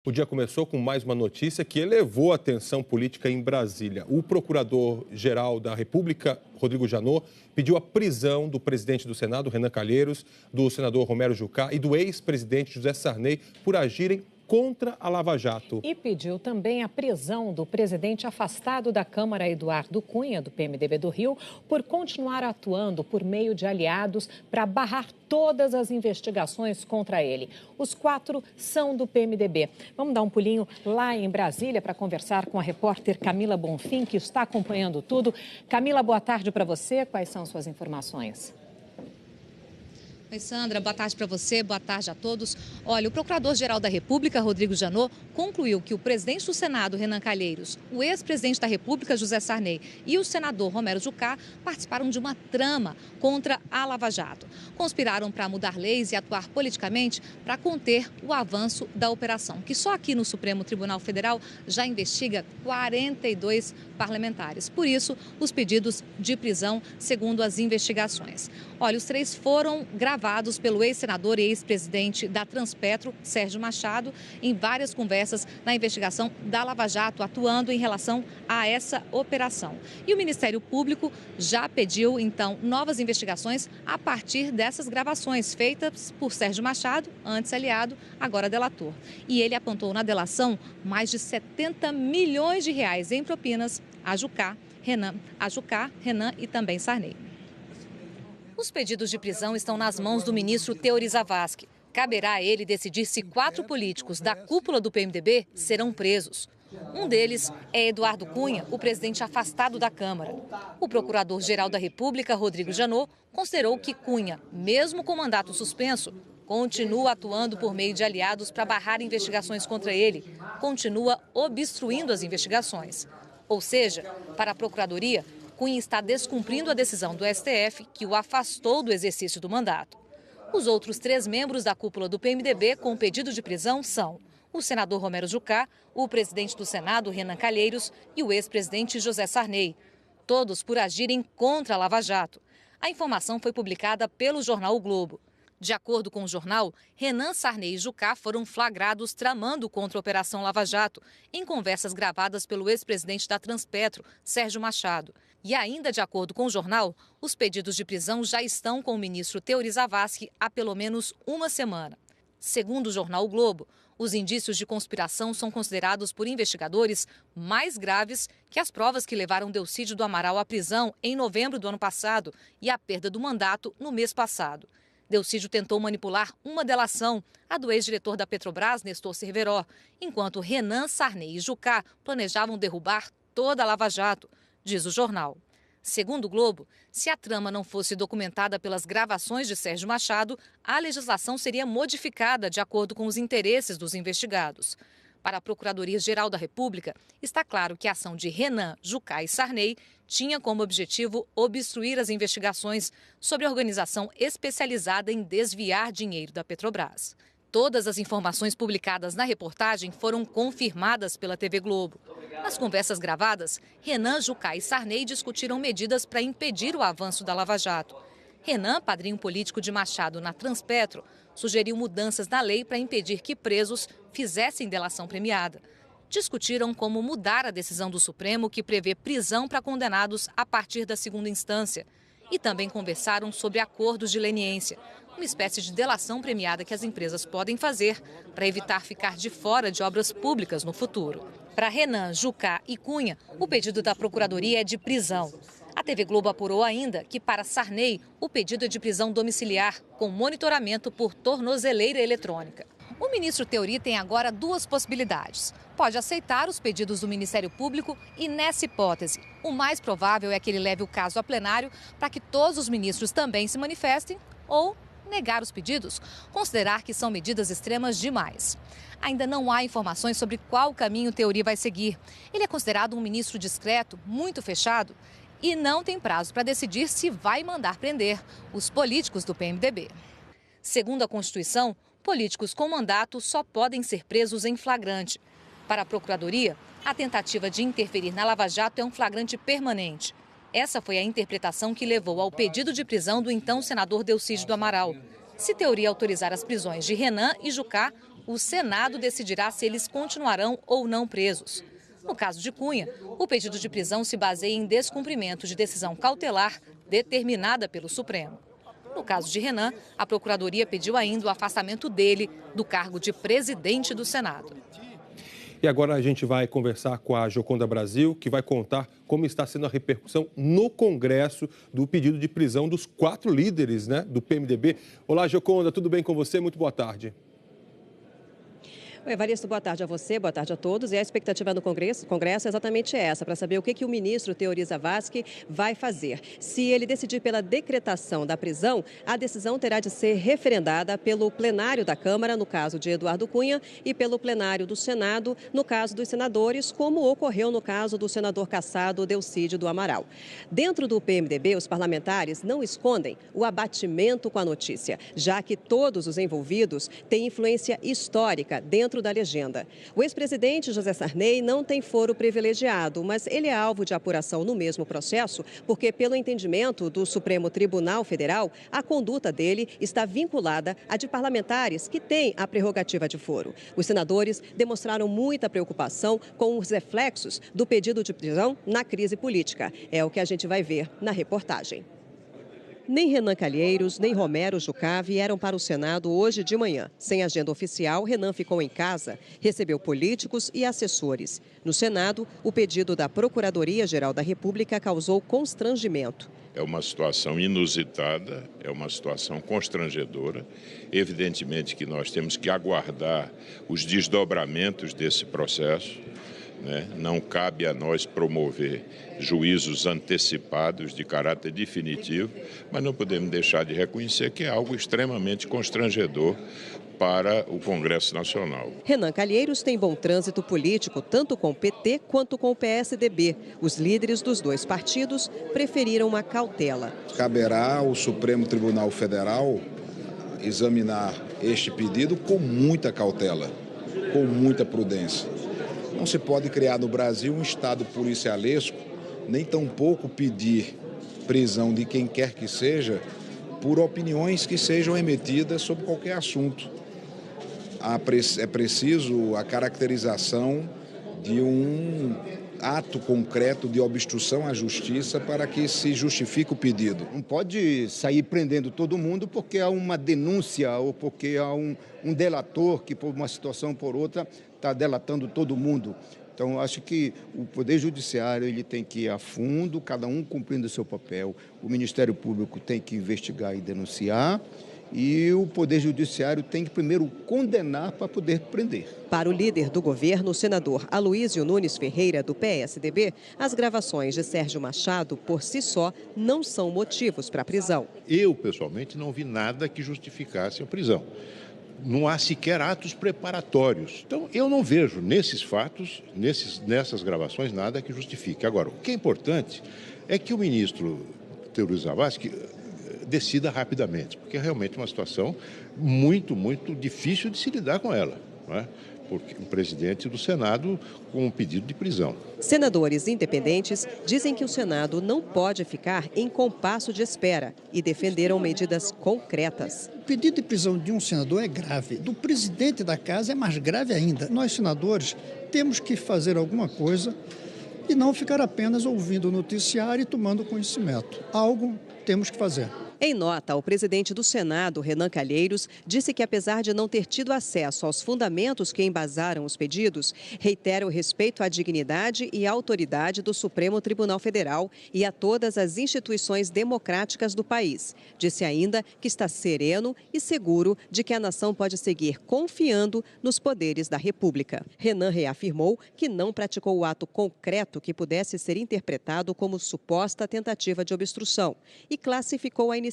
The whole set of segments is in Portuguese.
O dia começou com mais uma notícia que elevou a tensão política em Brasília. O procurador-geral da República, Rodrigo Janot, pediu a prisão do presidente do Senado, Renan Calheiros, do senador Romero Jucá e do ex-presidente José Sarney por agirem contra a Lava Jato. E pediu também a prisão do presidente afastado da Câmara, Eduardo Cunha, do PMDB do Rio, por continuar atuando por meio de aliados para barrar todas as investigações contra ele. Os 4 são do PMDB. Vamos dar um pulinho lá em Brasília para conversar com a repórter Camila Bonfim, que está acompanhando tudo. Camila, boa tarde para você. Quais são suas informações? Oi, Sandra, boa tarde para você, boa tarde a todos. Olha, o Procurador-Geral da República, Rodrigo Janot, concluiu que o presidente do Senado, Renan Calheiros, o ex-presidente da República, José Sarney, e o senador Romero Jucá participaram de uma trama contra a Lava Jato. Conspiraram para mudar leis e atuar politicamente para conter o avanço da operação, que só aqui no Supremo Tribunal Federal já investiga 42 parlamentares. Por isso, os pedidos de prisão, segundo as investigações. Olha, os 3 foram gravados pelo ex-senador e ex-presidente da Transpetro, Sérgio Machado, em várias conversas na investigação da Lava Jato, atuando em relação a essa operação. E o Ministério Público já pediu, então, novas investigações a partir dessas gravações feitas por Sérgio Machado, antes aliado, agora delator. E ele apontou na delação mais de 70 milhões de reais em propinas a Jucá, Renan e também Sarney. Os pedidos de prisão estão nas mãos do ministro Teori Zavascki. Caberá a ele decidir se 4 políticos da cúpula do PMDB serão presos. Um deles é Eduardo Cunha, o presidente afastado da Câmara. O procurador-geral da República, Rodrigo Janot, considerou que Cunha, mesmo com mandato suspenso, continua atuando por meio de aliados para barrar investigações contra ele, continua obstruindo as investigações. Ou seja, para a Procuradoria, Cunha está descumprindo a decisão do STF que o afastou do exercício do mandato. Os outros 3 membros da cúpula do PMDB com pedido de prisão são o senador Romero Jucá, o presidente do Senado, Renan Calheiros, e o ex-presidente José Sarney, todos por agirem contra a Lava Jato. A informação foi publicada pelo jornal O Globo. De acordo com o jornal, Renan, Sarney e Jucá foram flagrados tramando contra a Operação Lava Jato, em conversas gravadas pelo ex-presidente da Transpetro, Sérgio Machado. E ainda de acordo com o jornal, os pedidos de prisão já estão com o ministro Teori Zavascki há pelo menos uma semana. Segundo o jornal O Globo, os indícios de conspiração são considerados por investigadores mais graves que as provas que levaram Delcídio do Amaral à prisão em novembro do ano passado e à perda do mandato no mês passado. Delcídio tentou manipular uma delação, a do ex-diretor da Petrobras, Nestor Cerveró, enquanto Renan, Sarney e Jucá planejavam derrubar toda a Lava Jato, diz o jornal. Segundo o Globo, se a trama não fosse documentada pelas gravações de Sérgio Machado, a legislação seria modificada de acordo com os interesses dos investigados. Para a Procuradoria-Geral da República, está claro que a ação de Renan, Jucá e Sarney tinha como objetivo obstruir as investigações sobre a organização especializada em desviar dinheiro da Petrobras. Todas as informações publicadas na reportagem foram confirmadas pela TV Globo. Nas conversas gravadas, Renan, Jucá e Sarney discutiram medidas para impedir o avanço da Lava Jato. Renan, padrinho político de Machado na Transpetro, sugeriu mudanças na lei para impedir que presos fizessem delação premiada. Discutiram como mudar a decisão do Supremo que prevê prisão para condenados a partir da segunda instância. E também conversaram sobre acordos de leniência, uma espécie de delação premiada que as empresas podem fazer para evitar ficar de fora de obras públicas no futuro. Para Renan, Jucá e Cunha, o pedido da Procuradoria é de prisão. A TV Globo apurou ainda que, para Sarney, o pedido é de prisão domiciliar, com monitoramento por tornozeleira eletrônica. O ministro Teori tem agora 2 possibilidades. Pode aceitar os pedidos do Ministério Público e, nessa hipótese, o mais provável é que ele leve o caso a plenário para que todos os ministros também se manifestem ou negar os pedidos, considerar que são medidas extremas demais. Ainda não há informações sobre qual caminho Teori vai seguir. Ele é considerado um ministro discreto, muito fechado, e não tem prazo para decidir se vai mandar prender os políticos do PMDB. Segundo a Constituição, políticos com mandato só podem ser presos em flagrante. Para a Procuradoria, a tentativa de interferir na Lava Jato é um flagrante permanente. Essa foi a interpretação que levou ao pedido de prisão do então senador Delcídio do Amaral. Se Teori autorizar as prisões de Renan e Jucá, o Senado decidirá se eles continuarão ou não presos. No caso de Cunha, o pedido de prisão se baseia em descumprimento de decisão cautelar determinada pelo Supremo. No caso de Renan, a Procuradoria pediu ainda o afastamento dele do cargo de presidente do Senado. E agora a gente vai conversar com a Gioconda Brasil, que vai contar como está sendo a repercussão no Congresso do pedido de prisão dos 4 líderes, do PMDB. Olá, Gioconda, tudo bem com você? Muito boa tarde. Oi, Evaristo, boa tarde a você, boa tarde a todos. E a expectativa no Congresso é exatamente essa, para saber o que o ministro Teori Zavascki vai fazer. Se ele decidir pela decretação da prisão, a decisão terá de ser referendada pelo plenário da Câmara, no caso de Eduardo Cunha, e pelo plenário do Senado, no caso dos senadores, como ocorreu no caso do senador cassado Delcídio do Amaral. Dentro do PMDB, os parlamentares não escondem o abatimento com a notícia, já que todos os envolvidos têm influência histórica dentro da legenda. O ex-presidente José Sarney não tem foro privilegiado, mas ele é alvo de apuração no mesmo processo, porque, pelo entendimento do Supremo Tribunal Federal, a conduta dele está vinculada à de parlamentares que têm a prerrogativa de foro. Os senadores demonstraram muita preocupação com os reflexos do pedido de prisão na crise política. É o que a gente vai ver na reportagem. Nem Renan Calheiros, nem Romero Jucá vieram para o Senado hoje de manhã. Sem agenda oficial, Renan ficou em casa, recebeu políticos e assessores. No Senado, o pedido da Procuradoria-Geral da República causou constrangimento. É uma situação inusitada, é uma situação constrangedora. Evidentemente que nós temos que aguardar os desdobramentos desse processo. Não cabe a nós promover juízos antecipados de caráter definitivo, mas não podemos deixar de reconhecer que é algo extremamente constrangedor para o Congresso Nacional. Renan Calheiros tem bom trânsito político, tanto com o PT quanto com o PSDB. Os líderes dos dois partidos preferiram uma cautela. Caberá ao Supremo Tribunal Federal examinar este pedido com muita cautela, com muita prudência. Não se pode criar no Brasil um estado policialesco, nem tampouco pedir prisão de quem quer que seja por opiniões que sejam emitidas sobre qualquer assunto. É preciso a caracterização de um ato concreto de obstrução à justiça para que se justifique o pedido. Não pode sair prendendo todo mundo porque há uma denúncia ou porque há um delator que, por uma situação ou por outra, está delatando todo mundo. Então, acho que o Poder Judiciário ele tem que ir a fundo, cada um cumprindo o seu papel. O Ministério Público tem que investigar e denunciar. E o Poder Judiciário tem que primeiro condenar para poder prender. Para o líder do governo, o senador Aloísio Nunes Ferreira, do PSDB, as gravações de Sérgio Machado, por si só, não são motivos para a prisão. Eu, pessoalmente, não vi nada que justificasse a prisão. Não há sequer atos preparatórios. Então, eu não vejo nesses fatos, nessas gravações, nada que justifique. Agora, o que é importante é que o ministro Teori Zavascki decida rapidamente, porque é realmente uma situação muito, muito difícil de se lidar com ela, porque o presidente do Senado com um pedido de prisão. Senadores independentes dizem que o Senado não pode ficar em compasso de espera e defenderam medidas concretas. O pedido de prisão de um senador é grave, do presidente da casa é mais grave ainda. Nós, senadores, temos que fazer alguma coisa e não ficar apenas ouvindo o noticiário e tomando conhecimento. Algo temos que fazer. Em nota, o presidente do Senado, Renan Calheiros, disse que, apesar de não ter tido acesso aos fundamentos que embasaram os pedidos, reitera o respeito à dignidade e à autoridade do Supremo Tribunal Federal e a todas as instituições democráticas do país. Disse ainda que está sereno e seguro de que a nação pode seguir confiando nos poderes da República. Renan reafirmou que não praticou o ato concreto que pudesse ser interpretado como suposta tentativa de obstrução e classificou a iniciativa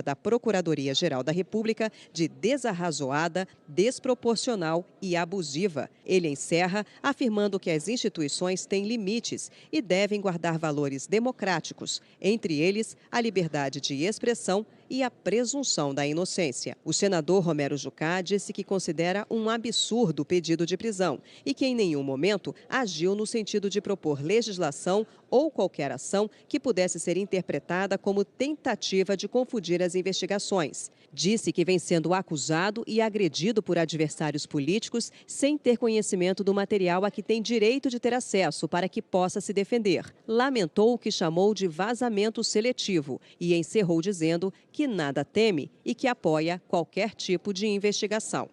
da Procuradoria-Geral da República de desarrazoada, desproporcional e abusiva. Ele encerra afirmando que as instituições têm limites e devem guardar valores democráticos, entre eles a liberdade de expressão e a presunção da inocência. O senador Romero Jucá disse que considera um absurdo o pedido de prisão e que em nenhum momento agiu no sentido de propor legislação ou qualquer ação que pudesse ser interpretada como tentativa de confundir as investigações. Disse que vem sendo acusado e agredido por adversários políticos sem ter conhecimento do material a que tem direito de ter acesso para que possa se defender. Lamentou o que chamou de vazamento seletivo e encerrou dizendo que nada teme e que apoia qualquer tipo de investigação.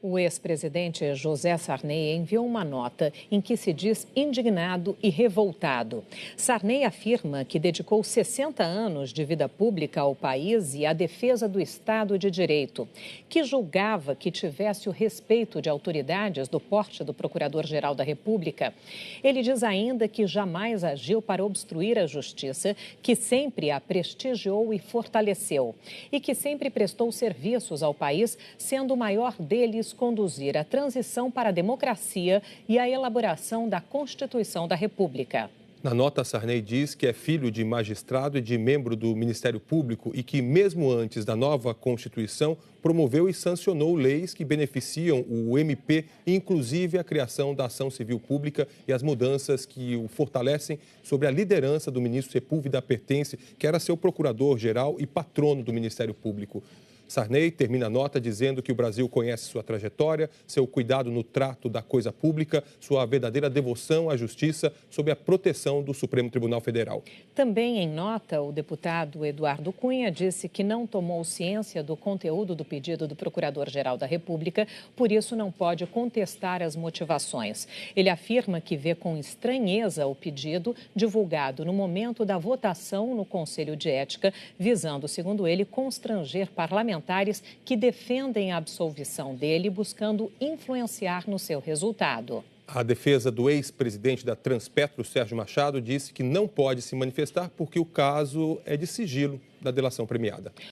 O ex-presidente José Sarney enviou uma nota em que se diz indignado e revoltado. Sarney afirma que dedicou 60 anos de vida pública ao país e à defesa do Estado de Direito, que julgava que tivesse o respeito de autoridades do porte do Procurador-Geral da República. Ele diz ainda que jamais agiu para obstruir a justiça, que sempre a prestigiou e fortaleceu e que sempre prestou serviços ao país, sendo o maior deles conduzir a transição para a democracia e a elaboração da Constituição da República. Na nota, Sarney diz que é filho de magistrado e de membro do Ministério Público e que, mesmo antes da nova Constituição, promoveu e sancionou leis que beneficiam o MP, inclusive a criação da ação civil pública e as mudanças que o fortalecem sobre a liderança do ministro Sepúlveda Pertence, que era seu procurador-geral e patrono do Ministério Público. Sarney termina a nota dizendo que o Brasil conhece sua trajetória, seu cuidado no trato da coisa pública, sua verdadeira devoção à justiça sob a proteção do Supremo Tribunal Federal. Também em nota, o deputado Eduardo Cunha disse que não tomou ciência do conteúdo do pedido do Procurador-Geral da República, por isso não pode contestar as motivações. Ele afirma que vê com estranheza o pedido divulgado no momento da votação no Conselho de Ética, visando, segundo ele, constranger parlamentares que defendem a absolvição dele, buscando influenciar no seu resultado. A defesa do ex-presidente da Transpetro, Sérgio Machado, disse que não pode se manifestar porque o caso é de sigilo da delação premiada.